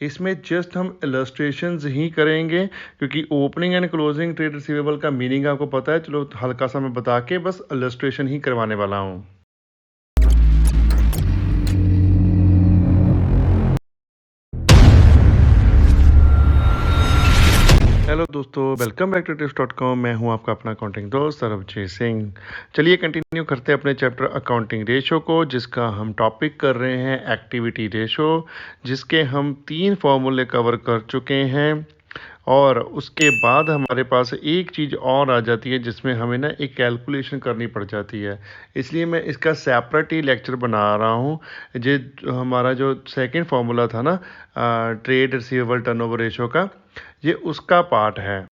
इसमें जस्ट हम इलस्ट्रेशंस ही करेंगे क्योंकि opening and closing trade receivable का मीनिंग आपको पता है। चलो हल्का सा मैं बता के बस इलस्ट्रेशन ही करवाने वाला हूँ। हेलो दोस्तों, वेलकम बैक टू tips.com। मैं हूं आपका अपना अकाउंटिंग दोस्त सरबजीत सिंह। चलिए कंटिन्यू करते हैं अपने चैप्टर अकाउंटिंग रेशो को, जिसका हम टॉपिक कर रहे हैं एक्टिविटी रेशो, जिसके हम 3 फॉर्मूले कवर कर चुके हैं। और उसके बाद हमारे पास एक चीज़ और आ जाती है जिसमें हमें ना एक कैलकुलेशन करनी पड़ जाती है। इसलिए मैं इसका सेपरेट ही लेक्चर बना रहा हूँ। हमारा जो सेकंड फार्मूला था ना, ट्रेड रिसीवेबल टर्नओवर रेशो का, ये उसका पार्ट है।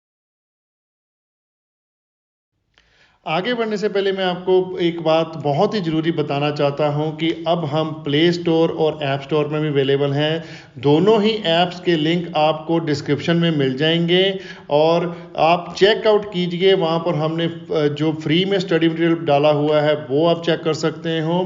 आगे बढ़ने से पहले मैं आपको एक बात बहुत ही ज़रूरी बताना चाहता हूं कि अब हम प्ले स्टोर और ऐप स्टोर में भी अवेलेबल हैं। दोनों ही ऐप्स के लिंक आपको डिस्क्रिप्शन में मिल जाएंगे और आप चेकआउट कीजिए। वहां पर हमने जो फ्री में स्टडी मटेरियल डाला हुआ है वो आप चेक कर सकते हो।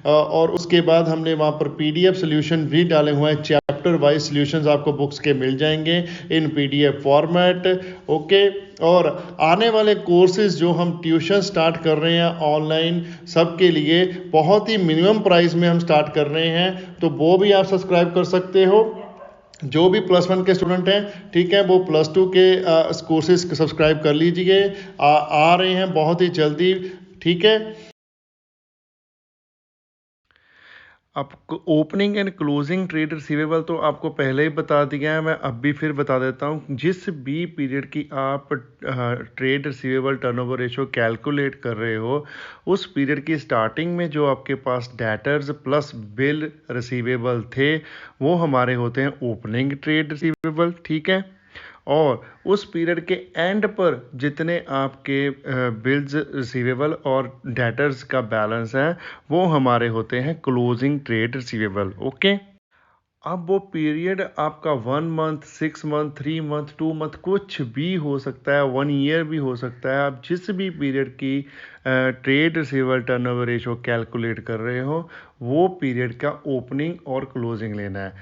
और उसके बाद हमने वहां पर पीडीएफ सोल्यूशन भी डाले हुए हैं। चैप्टर वाइज सॉल्यूशंस आपको बुक्स के मिल जाएंगे इन पीडीएफ फॉर्मेट। ओके। और आने वाले कोर्सेज जो हम ट्यूशन स्टार्ट कर रहे हैं ऑनलाइन, सबके लिए बहुत ही मिनिमम प्राइस में हम स्टार्ट कर रहे हैं, तो वो भी आप सब्सक्राइब कर सकते हो। जो भी +1 के स्टूडेंट हैं, ठीक है, वो +2 के कोर्सेज सब्सक्राइब कर लीजिए। आ रहे हैं बहुत ही जल्दी, ठीक है। अब opening and closing trade receivable तो आपको पहले ही बता दिया है, मैं अब भी फिर बता देता हूँ। जिस भी पीरियड की आप trade receivable turnover ratio calculate कर रहे हो, उस पीरियड की स्टार्टिंग में जो आपके पास डेटर्स प्लस बिल रिसीवेबल थे, वो हमारे होते हैं ओपनिंग ट्रेड रिसीवेबल, ठीक है। और उस पीरियड के एंड पर जितने आपके बिल्स रिसीवेबल और डेटर्स का बैलेंस है, वो हमारे होते हैं क्लोजिंग ट्रेड रिसीवेबल। ओके। अब वो पीरियड आपका 1 मंथ, 6 मंथ, 3 मंथ, 2 मंथ कुछ भी हो सकता है, 1 ईयर भी हो सकता है। आप जिस भी पीरियड की trade receivable turnover ratio calculate कर रहे हो, वो पीरियड का ओपनिंग और क्लोजिंग लेना है।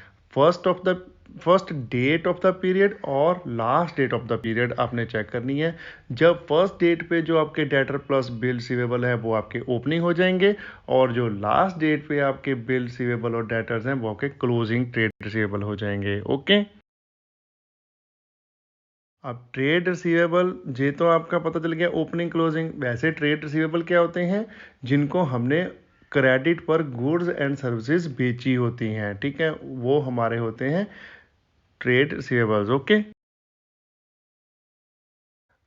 First date of the period और last date of the period आपने चेक करनी है। जब फर्स्ट डेट पे जो आपके डेटर प्लस बिल रिसीवेबल है वो आपके ओपनिंग हो जाएंगे, और जो लास्ट डेट पे आपके बिल रिसीवेबल और डेटर्स हैं वो आपके क्लोजिंग ट्रेड रिसीवेबल हो जाएंगे। ओके। अब ट्रेड रिसीवेबल ये तो आपका पता चल गया ओपनिंग क्लोजिंग। वैसे ट्रेड रिसीवेबल क्या होते हैं? जिनको हमने क्रेडिट पर गुड्स एंड सर्विसेज बेची होती हैं, ठीक है, वो हमारे होते हैं ट्रेड रिसीवेबल्स। ओके।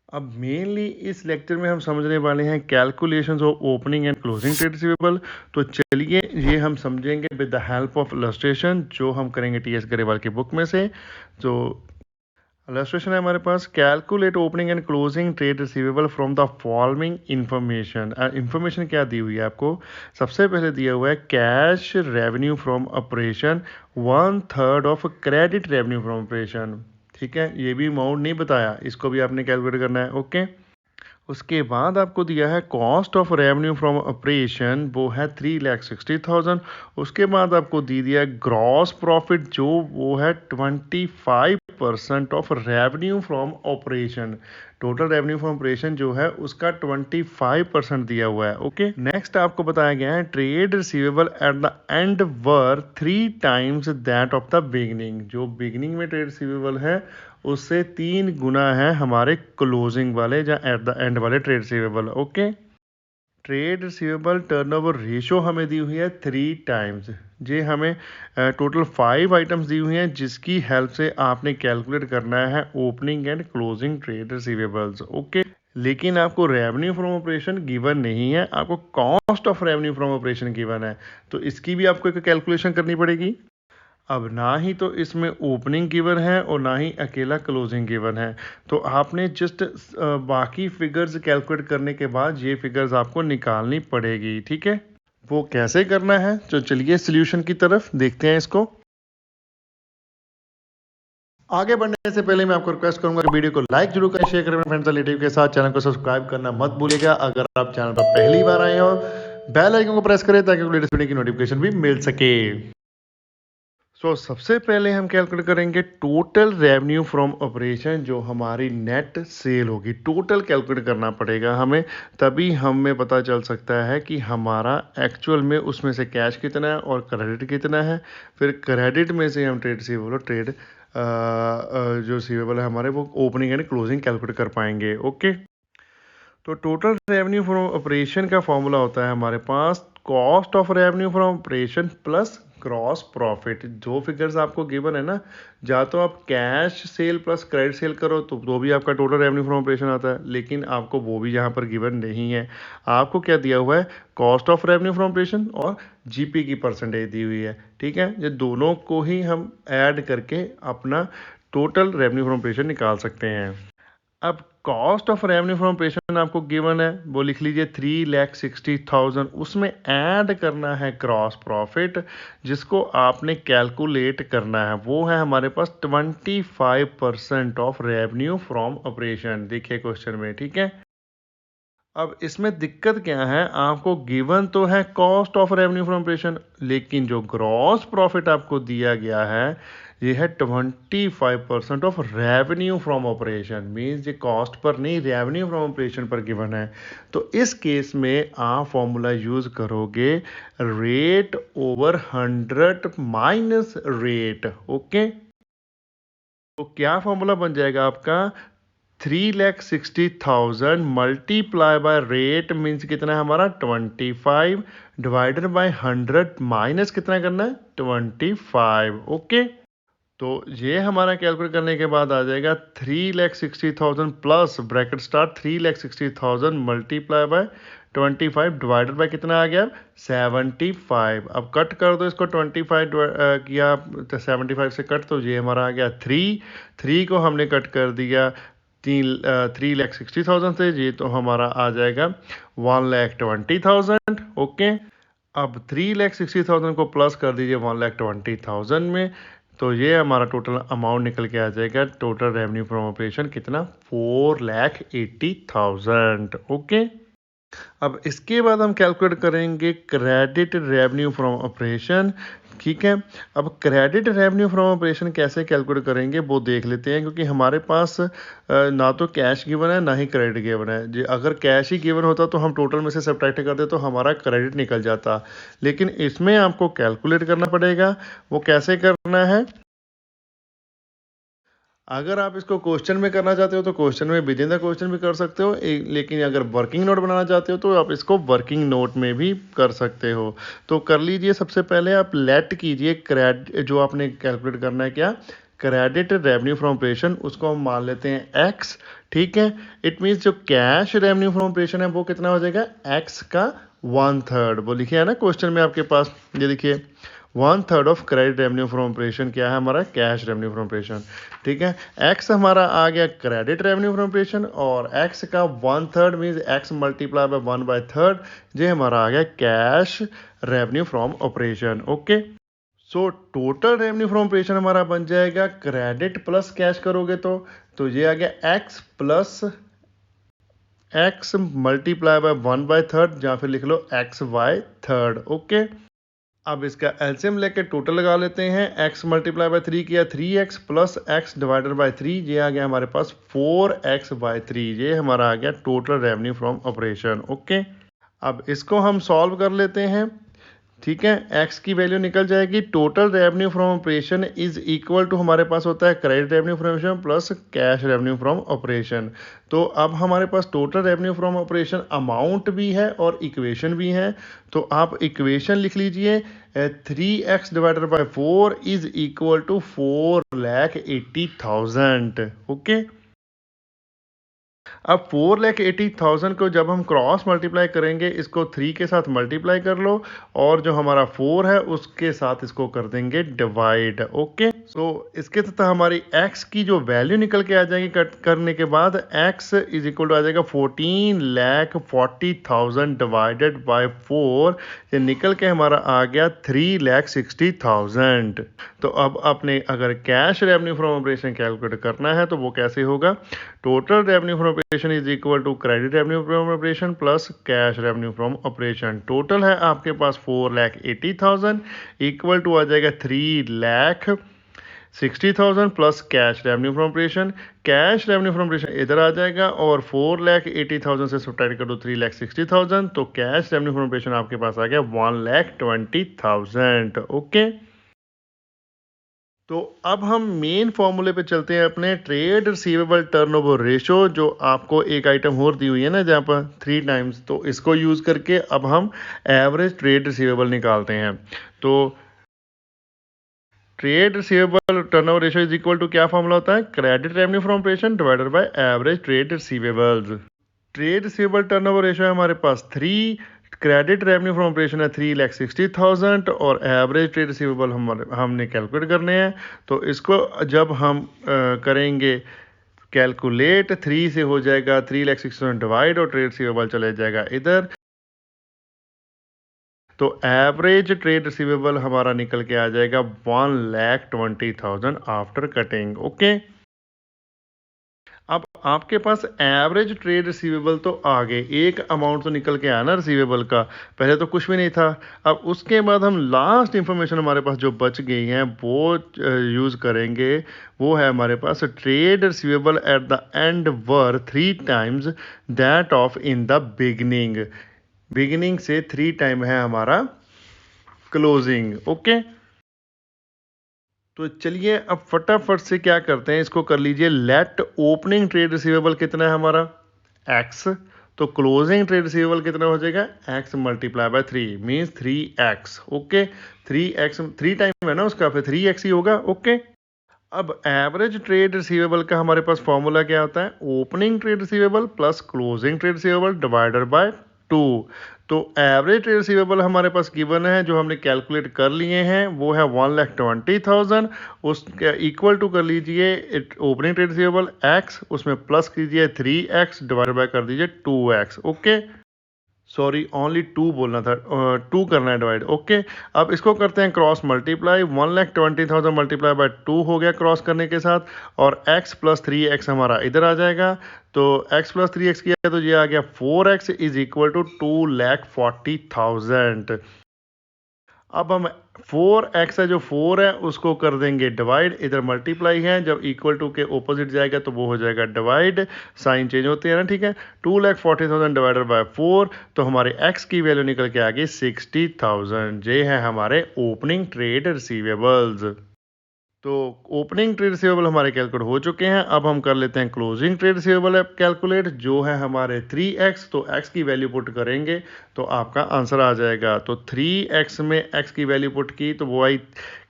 अब मेनली इस लेक्चर में हम समझने वाले हैं calculations of opening and closing trade receivable. तो चलिए ये हम समझेंगे with the help of illustration, जो हम करेंगे टीएस गरेवाल की बुक में से। जो इलस्ट्रेशन है हमारे पास, calculate opening and closing trade receivable from the following information. Information क्या दी हुई है आपको? सबसे पहले दिया हुआ है cash revenue from operation 1/3 of credit revenue from operation, ठीक है। ये भी अमाउंट नहीं बताया, इसको भी आपने कैलकुलेट करना है। ओके। उसके बाद आपको दिया है cost of revenue from operation, वो है 3,60,000। उसके बाद आपको दी दिया ग्रॉस प्रॉफिट, जो वो है 25% of revenue from operation. Total revenue from operation जो है उसका 25% दिया हुआ है। ओके। नेक्स्ट आपको बताया गया है trade receivable at the end were 3 times that of the beginning. जो बिगनिंग में ट्रेड रिसीवेबल है उससे 3 गुना है हमारे क्लोजिंग वाले या एट द एंड वाले trade receivable. Okay. Trade receivable turnover ratio हमें दी हुई है 3 टाइम्स। ये हमें टोटल 5 आइटम्स दी हुई हैं, जिसकी हेल्प से आपने कैलकुलेट करना है opening and closing trade receivables. Okay. लेकिन आपको रेवेन्यू फ्रॉम ऑपरेशन गिवन नहीं है, आपको cost of revenue from operation given है, तो इसकी भी आपको एक कैलकुलेशन करनी पड़ेगी। अब ना ही तो इसमें ओपनिंग गिवन है और ना ही अकेला क्लोजिंग गिवन है, तो आपने जस्ट बाकी फिगर्स कैलकुलेट करने के बाद ये फिगर्स आपको निकालनी पड़ेगी, ठीक है। वो कैसे करना है, तो चलिए सॉल्यूशन की तरफ देखते हैं इसको। आगे बढ़ने से पहले मैं आपको रिक्वेस्ट करूंगा कि वीडियो को लाइक जरूर करें, शेयर करें फ्रेंड्स और रिलेटिव के साथ। चैनल को सब्सक्राइब करना मत भूलिएगा अगर आप चैनल पर पहली बार आए हो। बेल आइकन को प्रेस करें ताकि लेटेस्ट वीडियो की नोटिफिकेशन भी मिल सके। सबसे पहले हम कैलकुलेट करेंगे टोटल रेवेन्यू फ्रॉम ऑपरेशन, जो हमारी नेट सेल होगी। टोटल कैलकुलेट करना पड़ेगा हमें, तभी हमें पता चल सकता है कि हमारा एक्चुअल में उसमें से कैश कितना है और क्रेडिट कितना है। फिर क्रेडिट में से हम ट्रेड रिसीवेबल और ट्रेड जो रिसीवेबल है हमारे, वो ओपनिंग एंड क्लोजिंग कैलकुलेट कर पाएंगे। ओके, तो टोटल रेवेन्यू फ्रॉम ऑपरेशन का फॉर्मूला होता है हमारे पास cost of revenue from operation plus gross profit. जो फिगर्स आपको गिवन है ना, या तो आप cash sale plus credit sale करो तो भी आपका टोटल रेवेन्यू फ्रॉम ऑपरेशन आता है, लेकिन आपको वो भी यहाँ पर गिवन नहीं है। आपको क्या दिया हुआ है, cost of revenue from operation और जीपी की परसेंटेज दी हुई है। ठीक है, ये दोनों को ही हम ऐड करके अपना टोटल रेवेन्यू फ्रॉम ऑपरेशन निकाल सकते हैं। अब cost of revenue from operation आपको गिवन है, वो लिख लीजिए 3,60,000। उसमें ऐड करना है ग्रॉस प्रॉफिट, जिसको आपने कैलकुलेट करना है। वो है हमारे पास 25% ऑफ रेवेन्यू फ्रॉम ऑपरेशन, देखिए क्वेश्चन में। ठीक है, अब इसमें दिक्कत क्या है, आपको गिवन तो है cost of revenue from operation, लेकिन जो ग्रॉस प्रॉफिट आपको दिया गया है ये है 25% of revenue from operation. Means ये कॉस्ट पर नहीं, रेवेन्यू फ्रॉम ऑपरेशन पर गिवन है। तो इस केस में आप फॉर्मूला यूज करोगे rate over 100 minus rate. Okay, तो क्या फॉर्मूला बन जाएगा आपका, 3,60,000 मल्टीप्लाई बाय रेट मीन्स कितना है हमारा 25 डिवाइडेड बाय 100 माइनस कितना करना है 25। ओके, तो ये हमारा कैलकुलेट करने के बाद आ जाएगा 3,60,000 plus bracket start 3,60,000 multiply by 25 divided by कितना आ गया 75। अब कट कर दो इसको, 25 किया तो 75 से कट, तो ये हमारा आ गया 3 को हमने कट कर दिया 3,60,000 से, ये तो हमारा आ जाएगा 1,20,000। ओके, अब 3,60,000 को प्लस कर दीजिए 1,20,000 में, तो ये हमारा टोटल अमाउंट निकल के आ जाएगा। टोटल रेवेन्यू फ्रॉम ऑपरेशन कितना, 4,80,000। ओके, अब इसके बाद हम कैलकुलेट करेंगे क्रेडिट रेवेन्यू फ्रॉम ऑपरेशन। ठीक है, अब क्रेडिट रेवेन्यू फ्रॉम ऑपरेशन कैसे कैलकुलेट करेंगे वो देख लेते हैं, क्योंकि हमारे पास ना तो कैश गिवन है ना ही क्रेडिट गिवन है। अगर कैश ही गिवन होता तो हम टोटल में से सब्ट्रैक्ट करते तो हमारा क्रेडिट निकल जाता, लेकिन इसमें आपको कैलकुलेट करना पड़ेगा। वो कैसे करना है, अगर आप इसको क्वेश्चन में करना चाहते हो तो क्वेश्चन में विद इन द क्वेश्चन भी कर सकते हो, लेकिन अगर वर्किंग नोट बनाना चाहते हो तो आप इसको वर्किंग नोट में भी कर सकते हो। तो कर लीजिए, सबसे पहले आप लेट कीजिए जो आपने कैलकुलेट करना है क्या, क्रेडिट रेवेन्यू फ्रॉम ऑपरेशन, उसको हम मान लेते हैं एक्स। ठीक है, इट मीन्स जो कैश रेवेन्यू फ्रॉम ऑपरेशन है वो कितना हो जाएगा, एक्स का 1/3। वो लिखे है ना क्वेश्चन में आपके पास, ये देखिए 1/3 of credit revenue from operation क्या है हमारा, कैश रेवेन्यू फ्रॉम ऑपरेशन। ठीक है, एक्स हमारा आ गया क्रेडिट रेवेन्यू फ्रॉम ऑपरेशन, और एक्स का 1/3 मीन्स एक्स मल्टीप्लाई बाय 1/3, ये हमारा आ गया cash revenue from operation. Okay, so total revenue from operation हमारा बन जाएगा, क्रेडिट प्लस कैश करोगे तो ये आ गया x plus x multiply by 1/3, या फिर लिख लो x/3। ओके, अब इसका एलसीएम लेके टोटल लगा लेते हैं। x मल्टीप्लाई बाय 3 किया 3x plus x divided by 3, ये आ गया हमारे पास 4x/3। ये हमारा आ गया total revenue from operation. Okay, अब इसको हम सॉल्व कर लेते हैं। ठीक है, x की वैल्यू निकल जाएगी, total revenue from operation is equal to हमारे पास होता है credit revenue from operation plus cash revenue from operation. तो अब हमारे पास total revenue from operation amount भी है और इक्वेशन भी है। तो आप इक्वेशन लिख लीजिए 3x divided by 4 is equal to 4,80,000। Okay, अब 4,80,000 को जब हम क्रॉस मल्टीप्लाई करेंगे, इसको 3 के साथ मल्टीप्लाई कर लो, और जो हमारा 4 है उसके साथ इसको कर देंगे डिवाइड। ओके, सो इसके तहत हमारी x की जो वैल्यू निकल के आ जाएगी कट करने के बाद, x इज इक्वल टू आ जाएगा 14,40,000 डिवाइडेड बाय 4, ये निकल के हमारा आ गया 3,60,000। तो अब आपने अगर cash revenue from operation calculate करना है तो वो कैसे होगा, total revenue from operation is equal to credit revenue from operation plus cash revenue from operation. Total है आपके पास 4,80,000 इक्वल टू आ जाएगा 3,60,000 plus cash revenue from operation. Cash revenue from operation इधर आ जाएगा और 4,80,000 से सब्ट्रैक्ट कर दो 3,60,000 तो कैश रेवेन्यू फ्रॉम ऑपरेशन आपके पास आ गया 1,20,000। ओके, तो अब हम मेन फॉर्मूले पे चलते हैं अपने ट्रेड रिसीवेबल टर्नओवर रेशो, जो आपको एक आइटम और दी हुई है ना जहाँ पर 3 टाइम्स, तो इसको यूज़ करके अब हम एवरेज ट्रेड रिसीवेबल निकालते हैं। तो trade receivable turnover ratio is equal to क्या फॉर्मूला होता है, credit revenue from operation divided by average trade receivables. Trade receivable turnover ratio है हमारे पास 3, क्रेडिट रेवेन्यू फ्रॉम ऑपरेशन है 3,60,000 और एवरेज ट्रेड रिसीवेबल हमने कैलकुलेट करने हैं। तो इसको जब हम करेंगे कैलकुलेट, 3 से हो जाएगा 3,60,000 डिवाइड और ट्रेड रिसीवेबल चले जाएगा इधर, तो एवरेज ट्रेड रिसीवेबल हमारा निकल के आ जाएगा 1,20,000 आफ्टर कटिंग। ओके, अब आपके पास एवरेज ट्रेड रिसीवेबल तो आ गए, एक अमाउंट तो निकल के आया ना रिसीवेबल का, पहले तो कुछ भी नहीं था। अब उसके बाद हम लास्ट इंफॉर्मेशन हमारे पास जो बच गई है वो यूज़ करेंगे, वो है हमारे पास trade receivable at the end were 3 times that of in the beginning. Beginning से 3 टाइम है हमारा क्लोजिंग। ओके, तो चलिए अब फटाफट से क्या करते हैं, इसको कर लीजिए लेट ओपनिंग ट्रेड रिसीवेबल कितना है हमारा x, तो क्लोजिंग ट्रेड रिसीवेबल कितना हो जाएगा x multiply by 3 means 3x। Okay, 3x 3 time है ना उसका, फिर 3x ही होगा। ओके, अब एवरेज ट्रेड रिसीवेबल का हमारे पास फॉर्मूला क्या होता है, opening trade receivable plus closing trade receivable divided by 2। तो एवरेज ट्रेड रिसीवेबल हमारे पास गिवन है, जो हमने कैलकुलेट कर लिए हैं, वो है 1,20,000। उसके इक्वल टू कर लीजिए ओपनिंग ट्रेड रिसीवेबल x, उसमें प्लस कीजिए 3x डिवाइडेड बाय कर दीजिए 2x। ओके, सॉरी ओनली 2 बोलना था, 2 करना है डिवाइड। ओके, अब इसको करते हैं क्रॉस मल्टीप्लाई, 1,20,000 मल्टीप्लाई बाय 2 हो गया क्रॉस करने के साथ, और x प्लस 3x हमारा इधर आ जाएगा। तो x प्लस 3x किया तो ये आ गया 4x इज इक्वल टू 2,40,000। अब हम 4x है जो 4 है उसको कर देंगे डिवाइड, इधर मल्टीप्लाई है, जब इक्वल टू के ऑपोजिट जाएगा तो वो हो जाएगा डिवाइड, साइन चेंज होते हैं ना, ठीक है। 2,40,000 डिवाइडेड बाय 4, तो हमारे x की वैल्यू निकल के आ गई 60,000। ये है हमारे ओपनिंग ट्रेड रिसीवेबल्स। तो ओपनिंग ट्रेड रिसीवेबल हमारे कैलकुलेट हो चुके हैं। अब हम कर लेते हैं क्लोजिंग ट्रेड रिसीवेबल कैलकुलेट, जो है हमारे 3x। तो x की वैल्यू पुट करेंगे तो आपका आंसर आ जाएगा। तो 3x में x की वैल्यू पुट की तो वो आई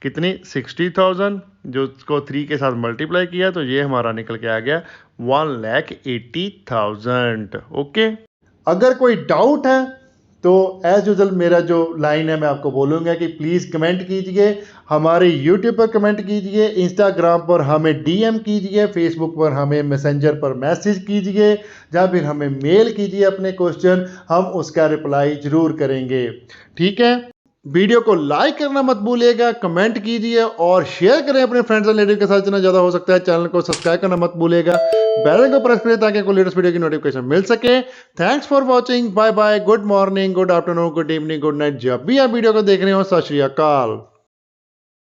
कितनी 60,000, जो उसको 3 के साथ मल्टीप्लाई किया तो ये हमारा निकल के आ गया 1,80,000। ओके, अगर कोई डाउट है तो एज यूजल मेरा जो लाइन है मैं आपको बोलूँगा कि प्लीज़ कमेंट कीजिए, हमारे यूट्यूब पर कमेंट कीजिए, इंस्टाग्राम पर हमें डीएम कीजिए, फेसबुक पर हमें मैसेंजर पर मैसेज कीजिए, या फिर हमें मेल कीजिए अपने क्वेश्चन, हम उसका रिप्लाई ज़रूर करेंगे। ठीक है, वीडियो को लाइक करना मत भूलिएगा, कमेंट कीजिए और शेयर करें अपने फ्रेंड्स एंड रिलेटिव के साथ जितना ज़्यादा हो सकता है। चैनल को सब्सक्राइब करना मत भूलिएगा, बेल आइकन को प्रेस करें ताकि आपको लेटेस्ट वीडियो की नोटिफिकेशन मिल सके। Thanks for watching, bye bye, good morning, good afternoon, good evening, good night, जब भी आप वीडियो को देख रहे हो। सत श्री अकाल।